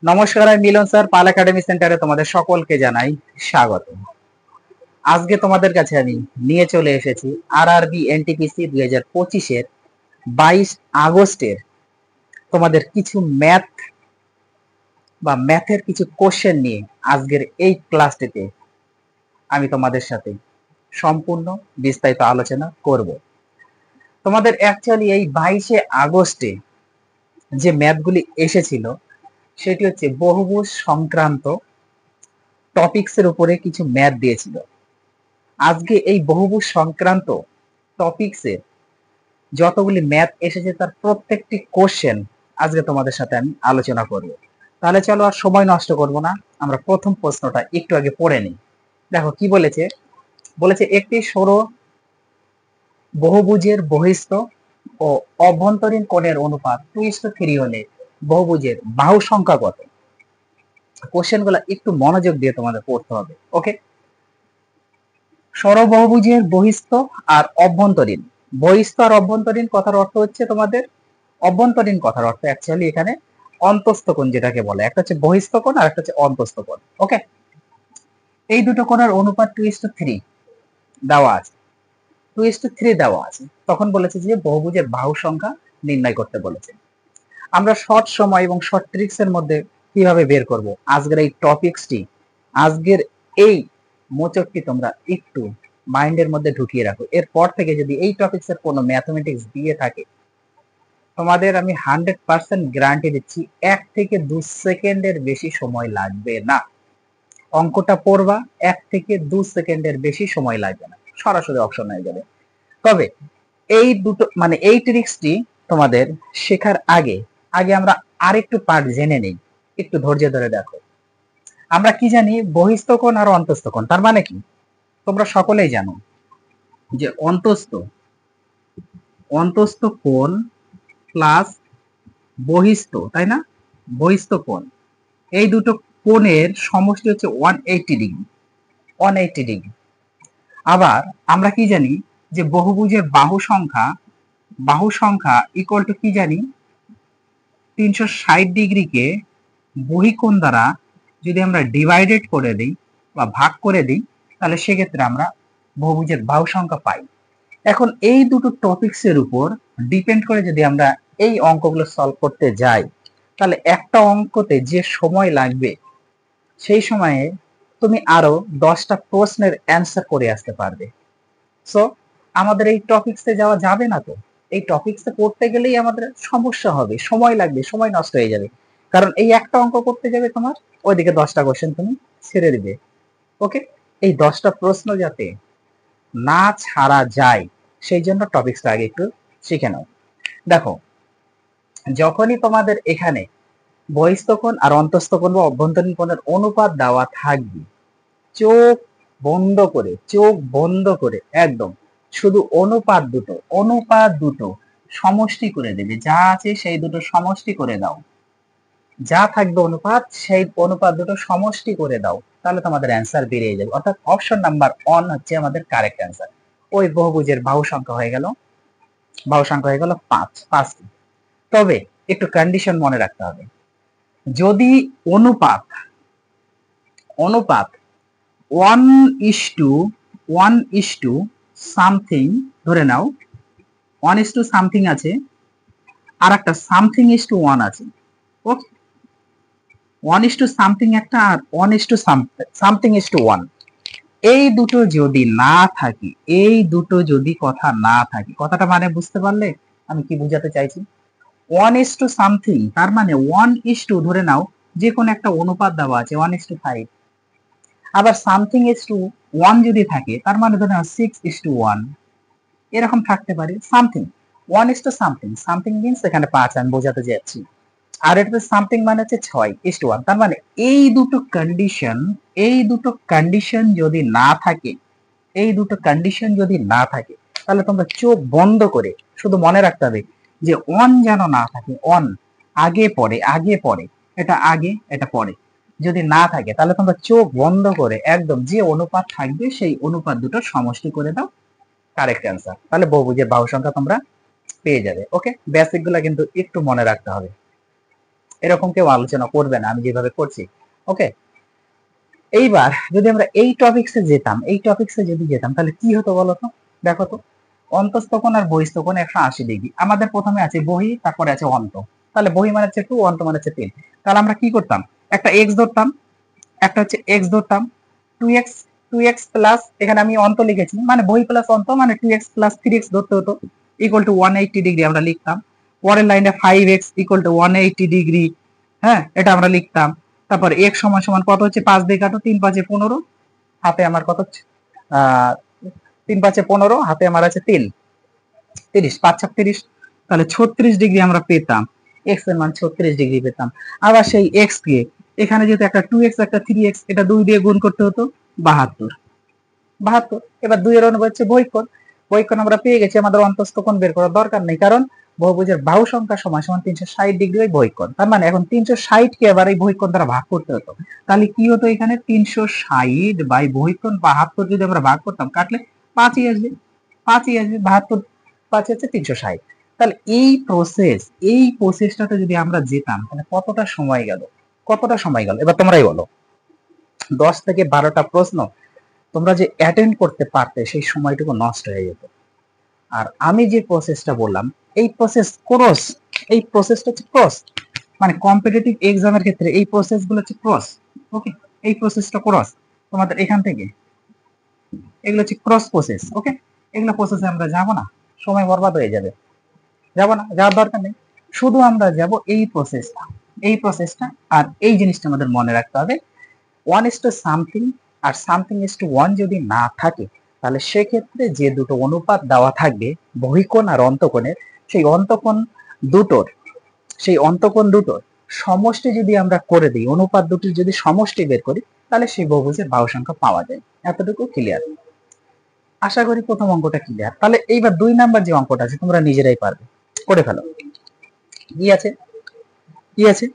নমস্কার, আমি মিলন স্যার, পাল একাডেমি সেন্টারে তোমাদের সকলকে জানাই স্বাগত। আজকে তোমাদের কাছে আমি নিয়ে চলে এসেছি আরআরবি এনটিপিসি 2025-এর 22 আগস্টের তোমাদের কিছু ম্যাথের কিছু কোশ্চেন নিয়ে আজকের এই ক্লাসটিতে আমি তোমাদের সাথে সম্পূর্ণ বিস্তারিত আলোচনা করব। তোমাদের অ্যাকচুয়ালি এই 22শে আগস্টে যে ম্যাথগুলি এসেছিল সেটি হচ্ছে বহুভুজ সংক্রান্ত টপিকসের উপরে কিছু ম্যাথ দিয়েছিল। আজকে এই বহুভুজ সংক্রান্ত টপিকসের যতগুলি ম্যাথ এসেছে তার প্রত্যেকটি কোশ্চেন আজকে তোমাদের সাথে আমি আলোচনা করব। তাহলে চলো আর সময় নষ্ট করব না, আমরা প্রথম প্রশ্নটা একটু আগে পড়ে নিই। দেখো কি বলেছে, বলেছে একটি সৌর বহুভুজের বহিস্থ ও অভ্যন্তরীণ কোণের অনুপাত 2:3 হলে বহুভুজের বাহু সংখ্যা কত? কোশ্চেন গুলা একটু মনোযোগ দিয়ে তোমাদের পড়তে হবে। ওকে, সরবহুভুজের বহিস্থ আর অভ্যন্তরীণ। বহিস্থ আর অভ্যন্তরীণ কথার অর্থ হচ্ছে তোমাদের, অভ্যন্তরীণ কথার অর্থ অ্যাকচুয়ালি এখানে অন্তস্থ কোণ যেটাকে বলে, একটা হচ্ছে বহিস্থ কোণ আর একটা হচ্ছে অন্তস্থ কোণ। ওকে, এই দুটো কোণের অনুপাত 2:3 দেওয়া আছে, 2:3 দেওয়া আছে। তখন বলেছে যে বহুভুজের বাহু সংখ্যা নির্ণয় করতে বলেছে। আমরা শর্ট সময় এবং শর্ট ট্রিক্স এর মধ্যে কিভাবে বের করব আজকের এই টপিকসটি, আজকের এই মোচকটি তোমরা একটু মাইন্ডের মধ্যে ঢুকিয়ে রাখো। এরপর থেকে যদি এই টপিকস এর কোনো ম্যাথমেটিক্স দিয়ে থাকে, তোমাদের আমি 100% গ্যারান্টি দিচ্ছি 1 থেকে 2 সেকেন্ডের বেশি সময় লাগবে না। অঙ্কটা পড়বা, 1 থেকে 2 সেকেন্ডের বেশি সময় লাগবে না, সরাসরি অপশন হয়ে যাবে। তবে এই দুটো এই ট্রিক্সটি তোমাদের শেখার আগে আগে আমরা আরেকটু পার্ট জেনে নেই। একটু ধৈর্য ধরে দেখো। আমরা কি জানি বহিস্থ কোণ আর অন্তস্থ কোণ, তার মানে কি তোমরা সকলেই জানো যে অন্তস্থ কোণ প্লাস বহিস্থ, তাই না? বহিস্থ কোণ, এই দুটো কোণের সমষ্টি হচ্ছে 180 ডিগ্রি, 180 ডিগ্রি। আবার আমরা কি জানি যে বহুভুজের বাহু সংখ্যা ইকুয়াল টু কি জানি, 360 ডিগ্রিকে বহিকোণ দ্বারা যদি আমরা ডিভাইডেড করে দিই বা ভাগ করে দিই, তাহলে সেক্ষেত্রে আমরা বহুভুজের বাহু সংখ্যা পাই। এখন এই দুটো টপিকস এর উপর ডিপেন্ড করে যদি আমরা এই অঙ্কগুলো সলভ করতে যাই, তাহলে একটা অঙ্কতে যে সময় লাগবে সেই সময়ে তুমি আরো 10টা প্রশ্নের অ্যান্সার করে আসতে পারবে। সো আমাদের এই টপিকসে যাওয়া যাবে না। তো এই টপিকসে পড়তে গেলেই আমাদের সমস্যা হবে, সময় লাগবে, সময় নষ্ট হয়ে যাবে। কারণ এই একটা অঙ্ক করতে যাবে তোমার, ওইদিকে 10টা কোশ্চেন তুমি ছেড়ে দিবে। ওকে, এই 10টা প্রশ্ন যাতে না ছাড়া যায় সেই জন্য টপিকসটা আগে একটু শিখে নাও। দেখো, যখনই তোমাদের এখানে বহিস্থ কোণ আর অন্তস্থ কোণ বা অভ্যন্তরীণ কোণের অনুপাত দেওয়া থাকবে, চোখ বন্ধ করে একদম শুধু অনুপাত দুটো সমষ্টি করে দেবে। যা আছে সেই দুটো সমষ্টি করে দাও, যা থাকবে অনুপাত সেই অনুপাত দুটো সমষ্টি করে দাও, তাহলে তোমাদের অ্যান্সার বেরিয়ে যাবে। অর্থাৎ অপশন নাম্বার 1 হচ্ছে আমাদের কারেক্ট অ্যান্সার। ওই বহুভুজের বাহু সংখ্যা হয়ে গেল 5। তবে একটু কন্ডিশন মনে রাখতে হবে, যদি অনুপাত 1:1 সামথিং ধরে নাও, 1:, সামথিং আছে আর একটা সামথিং 1 আছে। ওকে, 1:, সামথিং একটা আর 1:, সামথিং 1, এই দুটো যদি না থাকে, কথাটা মানে বুঝতে পারলে আমি কি বুঝাতে চাইছি? 1:, সামথিং তার মানে 1:, ধরে নাও যে কোনো একটা অনুপাত দেওয়া আছে 1:5, আবার সামথিং 1 যদি থাকে তার মানে ধরে নাও 6:1, এরকম থাকতে পারে। সামথিং 1:, সামথিং মিনস এখানে 5 আমি বোঝাতে যাচ্ছি, আর এটা সামথিং মানে হচ্ছে 6:1। তার মানে এই দুটো কন্ডিশন যদি না থাকে, তাহলে তোমরা চোখ বন্ধ করে শুধু মনে রাখতে হবে যে অন যেন না থাকে, অন আগে পরে, এটা আগে এটা পরে যদি না থাকে, তাহলে তোমরা চোখ বন্ধ করে একদম যে অনুপাত থাকবে সেই অনুপাত দুটো সমষ্টি করে দাও, কারেক্ট অ্যান্সার। তাহলে বহুভুজের বাহু সংখ্যা তোমরা পেয়ে যাবে। ওকে, বেসিক গুলা কিন্তু একটু মনে রাখতে হবে। এরকম কেউ আলোচনা করবে না আমি যেভাবে করছি। ওকে, এইবার যদি আমরা এই টপিকসে যেতাম, তাহলে কি হতো বলো তো? দেখো তো, অন্তস্থ কোণ আর বহিস্থ কোণ 180 ডিগ্রি। আমাদের প্রথমে আছে বহি, তারপরে আছে অন্ত। তাহলে বহি মানে হচ্ছে 2, অন্ত মানে হচ্ছে 3। তাহলে আমরা কি করতাম, একটা এক্স ধরতাম, একটা হচ্ছে এক্স ধরতাম, 2x, 2x প্লাস, এখানে আমি অন্ত লিখেছি মানে বহি প্লাস অন্ত মানে 2x প্লাস 3x ধরতে হতো, ইকুয়াল টু 180 ডিগ্রি আমরা লিখতাম। পরের লাইনে 5x ইকুয়াল টু 180 ডিগ্রি, হ্যাঁ এটা আমরা লিখতাম। তারপর x সমান সমান কত হচ্ছে, 5 দিয়ে কাটো, 3 5 15, হাতে আমার কত হচ্ছে 3 5 15, হাতে আমার আছে 3, 30, 5 36, তাহলে 36 ডিগ্রি আমরা পেতাম, x এর মান 36 ডিগ্রি পেতাম। আবার সেই x কে এখানে যেহেতু একটা 2x একটা 3x, এটা 2 দিয়ে গুণ করতে হতো, 72, 72। এবার 2 এর অনুপাত হচ্ছে বহিঃকোণ, বহিঃকোণ আমরা পেয়ে গেছি, আমাদের অন্তস্থ কোণ বের করার দরকার নেই, কারণ বহুভুজের বাহু সংখ্যা সমান সমান 360 ডিগ্রি ওই বহিঃকোণ। তার মানে এখন 360 কে আবার এই বহিঃকোণ দ্বারা ভাগ করতে হতো, তাহলে কি হতো, এখানে 360 বাই বহিঃকোণ 72 যদি আমরা ভাগ করতাম, কাটলে 5ই আসবে, 5ই আসবে, 72 5 হচ্ছে 360। তাহলে এই প্রসেসটাতে যদি আমরা যেতাম তাহলে কতটা সময় গেল, কতটা সময় গেল, এবার তোমরাই বলো। 10 থেকে 12টা প্রশ্ন তোমরা যে অ্যাটেন্ড করতে পারতে সেই সময়টুকু নষ্ট হয়ে যেত। আর আমি যে প্রসেসটা বললাম, এই প্রসেসটা হচ্ছে ক্রস, মানে কম্পিটিটিভ এক্সামের ক্ষেত্রে এই প্রসেসগুলো হচ্ছে ক্রস। ওকে, এই প্রসেসটা ক্রস, তোমাদের এখান থেকে এগুলো হচ্ছে ক্রস প্রসেস। ওকে, এগুলো প্রসেসে আমরা যাব না, সময় বরবাদ হয়ে যাবে, যাব না, যাওয়ার দরকার নেই। শুধু আমরা যাব এই প্রসেসটা। আর এই জিনিসটা আমাদের মনে রাখতে হবে, 1:something আর something:1 যদি না থাকে, তাহলে সেক্ষেত্রে যে দুটো অনুপাত দেওয়া থাকবে বহিঃকোণ আর অন্তকোণের, সেই অন্তকোণ দুটোর সমষ্টি যদি আমরা করে দিই, অনুপাত দুটির যদি সমষ্টি বের করি, তাহলে সেই বহুভুজের বাহু সংখ্যা পাওয়া যায়। এতটুকু ক্লিয়ার? আশা করি প্রথম অঙ্কটা ক্লিয়ার। তাহলে এইবার 2 নাম্বার যে অঙ্কটা আছে তোমরা নিজেরাই পারবে, করে ফেলো। কি আছে,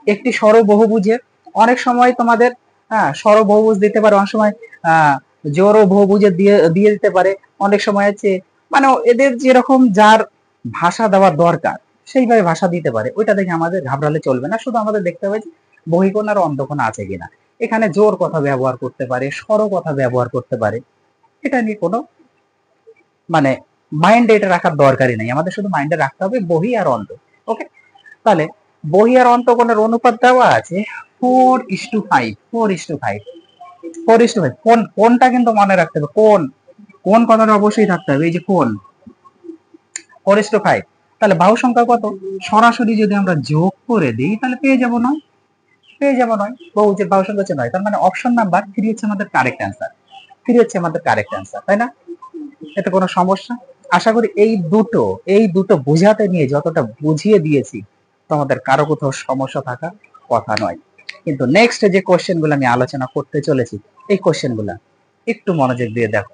একটি সরবহুভুজের, অনেক সময় তোমাদের সরবহুভুজ দিতে পারে, অনেক সময় জোড় বহুভুজের দিয়ে দিতে পারে, অনেক সময় আছে মানে এদের যেরকম যার ভাষা দেওয়ার দরকার সেইভাবে ভাষা দিতে পারে, ওইটা দেখে আমাদের ঘাবড়ালে চলবে না। শুধু আমাদের দেখতে হবে যে বহিঃকোণ আর অন্তকোণ আছে কিনা। এখানে জোর কথা ব্যবহার করতে পারে, সর কথা ব্যবহার করতে পারে, এটা নিয়ে কোনো মানে মাইন্ডে এটা রাখার দরকারই নেই, আমাদের শুধু মাইন্ডে রাখতে হবে বহি আর অন্ত। ওকে, তাহলে বহি আর অন্তকোণের অনুপাত দেওয়া আছে 4:5, 4:5, 4:5। কোনটা কিন্তু মনে রাখতে হবে, কোন কথাটা অবশ্যই থাকতে হবে, এই যে কোন 4:5। তাহলে বাহু সংখ্যা কত, সরাসরি যদি আমরা যোগ করে দিই তাহলে পেয়ে যাব নয়, বহুভুজের বাহু সংখ্যা হচ্ছে 9। তার মানে অপশন নাম্বার 3 হচ্ছে আমাদের কারেক্ট অ্যান্সার, তাই না? এতে কোনো সমস্যা? আশা করি এই দুটো বোঝাতে নিয়ে যতটা বুঝিয়ে দিয়েছি তোমাদের কারো কোথাও সমস্যা থাকার কথা নয়। কিন্তু নেক্সট যে কোশ্চেন গুলো আমি আলোচনা করতে চলেছি, এই কোশ্চেন গুলা একটু মনোযোগ দিয়ে দেখো,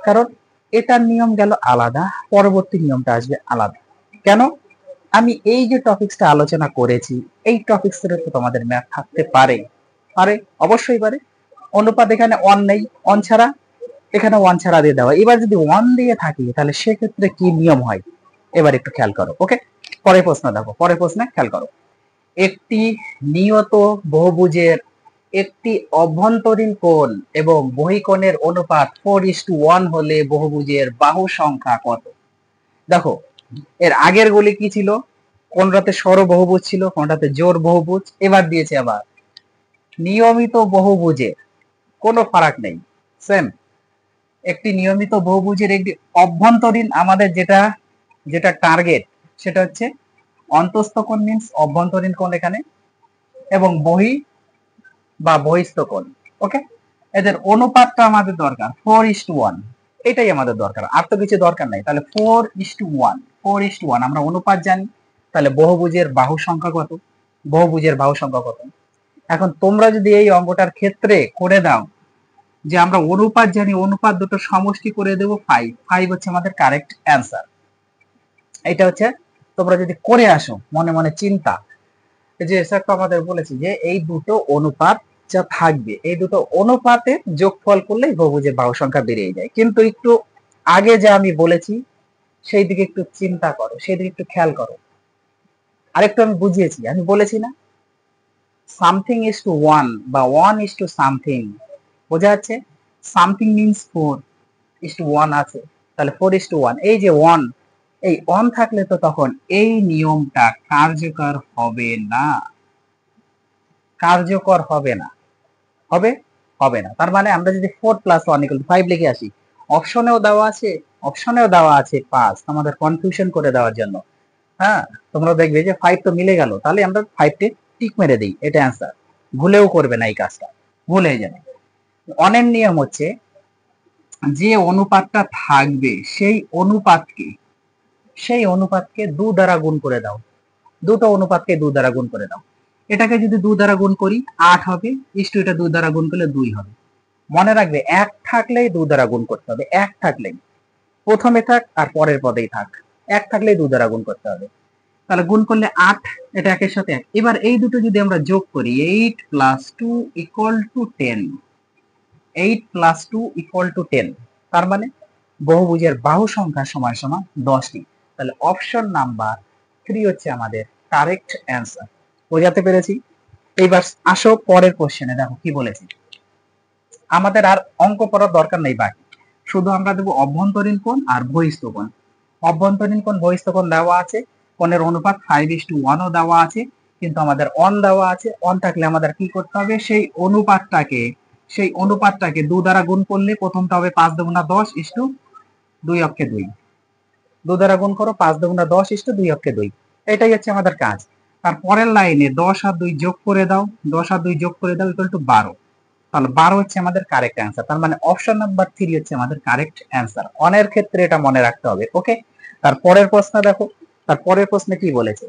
কারণ এটার নিয়ম গেল আলাদা, পরবর্তী নিয়মটা আসবে আলাদা। কেন? আমি এই যে টপিকসটা আলোচনা করেছি, এই টপিকসের তো তোমাদের ম্যাথ থাকতে পারে, অবশ্যই পারে। অনুপাত এখানে অন নেই, অন ছাড়া, এখানে ওয়ান ছাড়া দিয়ে দেওয়া। এবার যদি ওয়ান দিয়ে থাকি তাহলে সেক্ষেত্রে কি নিয়ম হয়, এবার একটু খেয়াল করো। ওকে, পরের প্রশ্ন দেখো, পরের প্রশ্নে খেয়াল করো। একটি নিয়ত বহুভুজের একটি অভ্যন্তরীণ কোণ এবং বহিঃকোণের অনুপাত 4:1 হলে বহুভুজের বাহু সংখ্যা কত? দেখো, এর আগের গুলি কি ছিল, কোনটাতে সরবহুভুজ ছিল, কোনটাতে জোড় বহুভুজ। এবার দিয়েছে আবার নিয়মিত বহুভুজের, কোনো ফারাক নেই, সেম। একটি নিয়মিত বহুভুজের একটি অভ্যন্তরীণ, আমাদের যেটা টার্গেট সেটা হচ্ছে অন্তস্থ কোণ, মিন্স অভ্যন্তরীণ কোণ এখানে, এবং বহিস্থ কোণ। ওকে, এদের অনুপাতটা আমাদের দরকার 4:1, এটাই আমাদের দরকার, আর তো কিছু দরকার নাই। তাহলে 4:1 আমরা অনুপাত জানি, তাহলে বহুভুজের বাহু সংখ্যা কত? এখন তোমরা যদি এই অঙ্কটার ক্ষেত্রে করে দাও যে আমরা অনুপাত জানি, অনুপাত দুটো সমষ্টি করে দেব 5 হচ্ছে আমাদের কারেক্ট অ্যান্সার। এটা হচ্ছে তোমরা যদি করে আসো মনে মনে চিন্তা, যে স্যার তো আমাদের বলেছি যে এই দুটো অনুপাত যা থাকবে, এই দুটো অনুপাতের যোগফল করলেই বহুভুজের বাহু সংখ্যা বেরিয়ে যায়। কিন্তু একটু আগে যা আমি বলেছি সেই দিকে একটু চিন্তা করো, সেই দিকে একটু খেয়াল করো। আরেকটু আমি বুঝিয়েছি, আমি বলেছি না সামথিং ইজ টু ওয়ান বা ওয়ান ইজ টু সামথিং, বোঝা যাচ্ছে? Something means four, is to one আছে, তাহলে ফোর ইজ টু ওয়ান। এই যে ওয়ান, এই ওয়ান থাকলে তো তখন এই নিয়মটা কার্যকর হবে না, কার্যকর হবে না। হবে? হবে না। তার মানে আমরা যদি 4 + 1 = 5 লিখে আসি, অপশনেও দেওয়া আছে, অপশনেও দেওয়া আছে 5, আমাদের কনফিউশন করে দেওয়ার জন্য। হ্যাঁ, তোমরা দেখবে যে 5 তো মিলে গেল, তাহলে আমরা 5 তে টিক মেরে দেই, এটা অ্যান্সার। ভুলেও করবে না এই কাজটা, ভুলে যাবে। অনের নিয়ম হচ্ছে যে অনুপাতটা থাকবে সেই অনুপাতকে 2 দ্বারা গুণ করে দাও, দুটো অনুপাতকে 2 দ্বারা গুণ করে দাও। এটাকে যদি 2 দ্বারা গুণ করি 8 হবে, ইস্টু এটা 2 দ্বারা গুণ করলে 2 হবে। মনে রাখবে 1 থাকলেই 2 দ্বারা গুণ করতে হবে, 1 থাকলেই, প্রথমে থাক আর পরের পদেই থাক, 1 থাকলেই 2 দ্বারা গুণ করতে হবে। তাহলে গুণ করলে 8, এটা একের সাথে 1। এবার এই দুটো যদি আমরা যোগ করি, 8 + 2 = 10, 8 + 2 = 10, তার মানে বহুভুজের বাহু সংখ্যা সমান সমান 10টি। তাহলে অপশন নাম্বার 3 হচ্ছে আমাদের কারেক্ট অ্যান্সার। বোঝাতে পেরেছি? এইবার আসো পরের কোশ্চেনে, দেখো কি বলেছি। আমাদের আর অঙ্ক করার দরকার নেই বাকি, শুধু আমরা দেবো অভ্যন্তরীণ কোণ আর বহিস্থ কোণ। অভ্যন্তরীণ কোণ বহিস্থ কোণ দেওয়া আছে, কোণের অনুপাত 5:1 ও দেওয়া আছে, কিন্তু আমাদের অন দেওয়া আছে। অন থাকলে আমাদের কি করতে হবে, সেই অনুপাতটাকে 2 দ্বারা গুণ করলে প্রথমটা হবে 5 × 10 2 অক্ষে 2, 2 দ্বারা গুণ করো, 5 × 10 2 অক্ষে 2, এটাই হচ্ছে আমাদের কাজ। তার পরের লাইনে 10 আর 2 যোগ করে দাও, 10 আর 2 যোগ করে দাও = 12, তাহলে 12 হচ্ছে আমাদের কারেক্ট অ্যান্সার। তার মানে অপশন নাম্বার 3 হচ্ছে আমাদের কারেক্ট অ্যান্সার। অনের ক্ষেত্রে এটা মনে রাখতে হবে, ওকে? তারপরের প্রশ্ন দেখো, তারপরের প্রশ্নে কি বলেছে।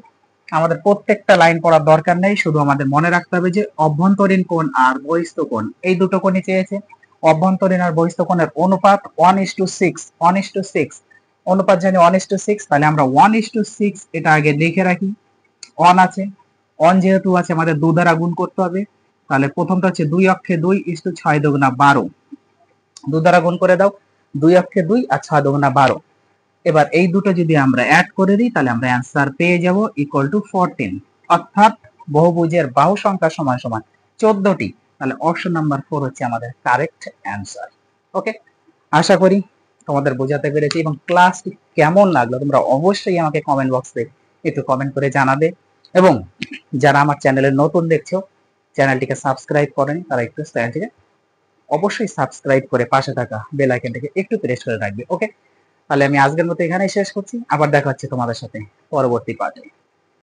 আমাদের প্রত্যেকটা লাইন পড়ার দরকার নেই, শুধু আমাদের মনে রাখতে হবে যে অভ্যন্তরীণ কোণ আর বহিস্থ কোণ এই দুটো কোণই চেয়েছে। অভ্যন্তরীণ আর বহিস্থ কোণের অনুপাত 1:6, 1:6 অনুপাত জানি 1:6, তাহলে আমরা 1:6 এটা আগে লিখে রাখি। অন আছে, অন যেহেতু আছে আমাদের 2 দ্বারা গুণ করতে হবে, তাহলে প্রথমটা হচ্ছে 2 অক্ষে 2 6 × 12, 2 দ্বারা গুণ করে দাও, 2 অক্ষে 2 আর 6 × 12। এবার এই দুটো যদি আমরা অ্যাড করে দিই, তাহলে আমরা অ্যান্সার পেয়ে যাব =14, অর্থাৎ বহুভুজের বাহু সংখ্যা সমান সমান 14টি। তাহলে অপশন নাম্বার 4 হচ্ছে আমাদের কারেক্ট অ্যান্সার। ওকে, আশা করি তোমাদের বোঝাতে পেরেছি। এবং ক্লাসটি কেমন লাগলো তোমরা অবশ্যই আমাকে কমেন্ট বক্সে একটু কমেন্ট করে জানাবে। এবং যারা আমার চ্যানেলে নতুন দেখছো, চ্যানেলটিকে সাবস্ক্রাইব করেনি, তারা একটু চ্যানেলটিকে অবশ্যই সাবস্ক্রাইব করে পাশে থাকা বেল আইকনটাকে একটু প্রেস করে রাখবে। ওকে, তাহলে আমি আজকের মতো এখানেই শেষ করছি, আবার দেখা হচ্ছে তোমাদের সাথে পরবর্তী পার্টে।